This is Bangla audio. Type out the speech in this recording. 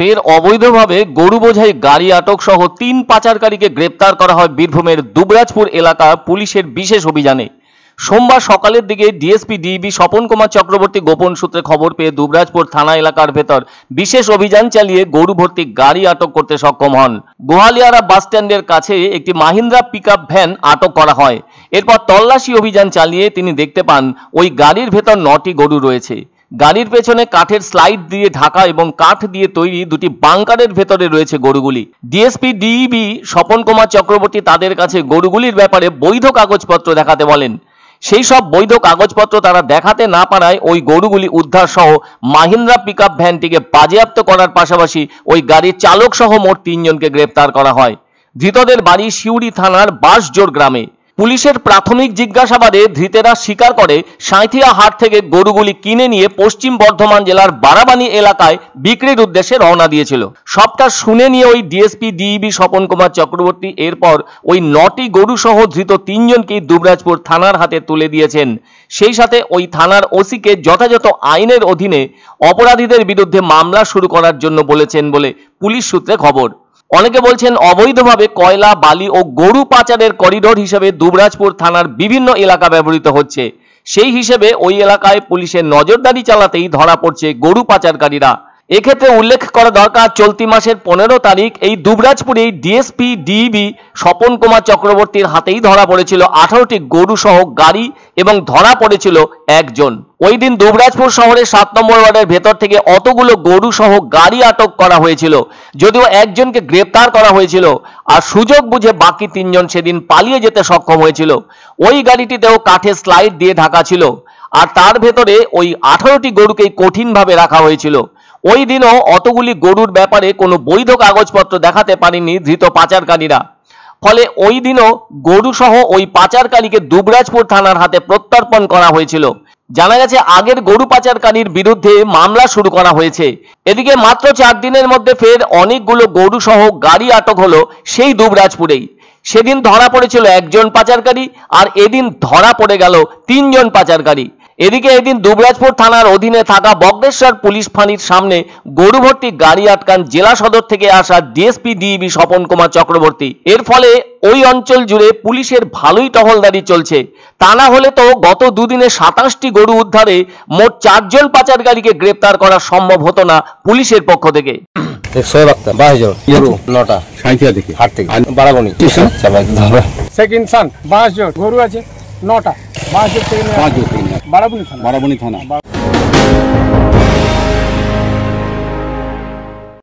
ফের অবৈধভাবে গরু বোঝাই গাড়ি আটক সহ 3 পাচারকারীকে গ্রেপ্তার করা হয় বীরভূমের দুবরাজপুর এলাকা পুলিশের বিশেষ অভিযানে। সোমবার সকালের দিকে ডিএসপি ডিবি স্বপন কুমার চক্রবর্তী গোপন সূত্রে খবর পেয়ে দুবরাজপুর থানা এলাকার ভেতর বিশেষ অভিযান চালিয়ে গরু ভর্তি গাড়ি আটক করতে সক্ষম হন। গোহালিয়ারা বাস স্ট্যান্ডের কাছে একটি মাহিন্দ্রা পিকআপ ভ্যান আটক করা হয়। এরপর তল্লাশি অভিযান চালিয়ে তিনি দেখতে পান ওই গাড়ির ভেতর 9টি গরু রয়েছে। গাড়ির পেছনে কাঠের স্লাইড দিয়ে ঢাকা এবং কাঠ দিয়ে তৈরি দুটি বাংকারের ভেতরে রয়েছে গরুগুলি। ডিএসপি ডিবি স্বপন কুমার চক্রবর্তী তাদের কাছে গরুগুলির ব্যাপারে বৈধ কাগজপত্র দেখাতে বলেন। সেই সব বৈধ কাগজপত্র তারা দেখাতে না পারায় ওই গরুগুলি উদ্ধার সহ মাহিন্দ্রা পিকআপ ভ্যানটিকে বাজেয়াপ্ত করার পাশাপাশি ওই গাড়ির চালক সহ মোট 3 জনকে গ্রেপ্তার করা হয়। ধৃতদের বাড়ি সিউড়ি থানার বাঁশজোড় গ্রামে। পুলিশের প্রাথমিক জিজ্ঞাসাবাদে ধৃতেরা স্বীকার করে সাঁইথিয়া হাট থেকে গরুগুলি কিনে নিয়ে পশ্চিম বর্ধমান জেলার বারাবানি এলাকায় বিক্রির উদ্দেশ্যে রওনা দিয়েছিল। সবটা শুনে নিয়ে ওই ডিএসপি ডিবি স্বপন কুমার চক্রবর্তী এরপর ওই 9টি গরু সহ ধৃত 3 জনকেই দুবরাজপুর থানার হাতে তুলে দিয়েছেন। সেই সাথে ওই থানার ওসিকে যথাযথ আইনের অধীনে অপরাধীদের বিরুদ্ধে মামলা শুরু করার জন্য বলেছেন বলে পুলিশ সূত্রে খবর। অনেকে বলছেন অবৈধভাবে কয়লা, বালি ও গরু পাচারের করিডোর হিসেবে দুবরাজপুর থানার বিভিন্ন এলাকা ব্যবহৃত হচ্ছে। সেই হিসেবে ওই এলাকায় পুলিশের নজরদারি চালাতেই ধরা পড়ছে গরু পাচারকারীরা। এক্ষেত্রে উল্লেখ করা দরকার, চলতি মাসের 15 তারিখ এই দুবরাজপুরে ডিএসপি ডিবি স্বপন কুমার চক্রবর্তীর হাতেই ধরা পড়েছিল 18টি গরু সহ গাড়ি এবং ধরা পড়েছিল একজন। ওই দিন দুবরাজপুর শহরের 7 নম্বর ওয়ার্ডের ভেতর থেকে অতগুলো গরু সহ গাড়ি আটক করা হয়েছিল, যদিও একজনকে গ্রেপ্তার করা হয়েছিল আর সুযোগ বুঝে বাকি 3 জন সেদিন পালিয়ে যেতে সক্ষম হয়েছিল। ওই গাড়িটিতেও কাঠের স্লাইড দিয়ে ঢাকা ছিল আর তার ভেতরে ওই 18টি গরুকেই কঠিনভাবে রাখা হয়েছিল। ওই দিনও অতগুলি গরুর ব্যাপারে কোনো বৈধ কাগজপত্র দেখাতে পারেনি ধৃত পাচারকারীরা। ফলে ওই দিনও গরু সহ ওই পাচারকারীকে দুবরাজপুর থানার হাতে প্রত্যর্পণ করা হয়েছিল। জানা গেছে আগের গরু পাচারকারীর বিরুদ্ধে মামলা শুরু করা হয়েছে। এদিকে মাত্র 4 দিনের মধ্যে ফের অনেকগুলো গরু সহ গাড়ি আটক হলো সেই দুবরাজপুরেই। সেদিন ধরা পড়েছিল একজন পাচারকারী আর এদিন ধরা পড়ে গেল 3 জন পাচারকারী। এদিকে এদিন দুবরাজপুর থানার অধীনে থাকা বগদেশ্বর পুলিশ ফাঁড়ির সামনে গরু ভর্তি গাড়ি আটকান জেলা সদর থেকে আসা ডিএসপি ডিবি স্বপন কুমার চক্রবর্তী। এর ফলে ওই অঞ্চল জুড়ে পুলিশের ভালোই টহলদারি চলছে। তা না হলে তো গত দুদিনে 27টি গরু উদ্ধারে মোট 4 জন পাচারকারীকে গ্রেপ্তার করা সম্ভব হতো না পুলিশের পক্ষ থেকে। 100 বাঁশজোড় গরু 9টা সাঁইথিয়া থেকে হাট থেকে বারাবনি সেকেন্ড সান বাঁশজোড় গরু আছে 9টা বাঁশজোড় থেকে বারাবনি থানা।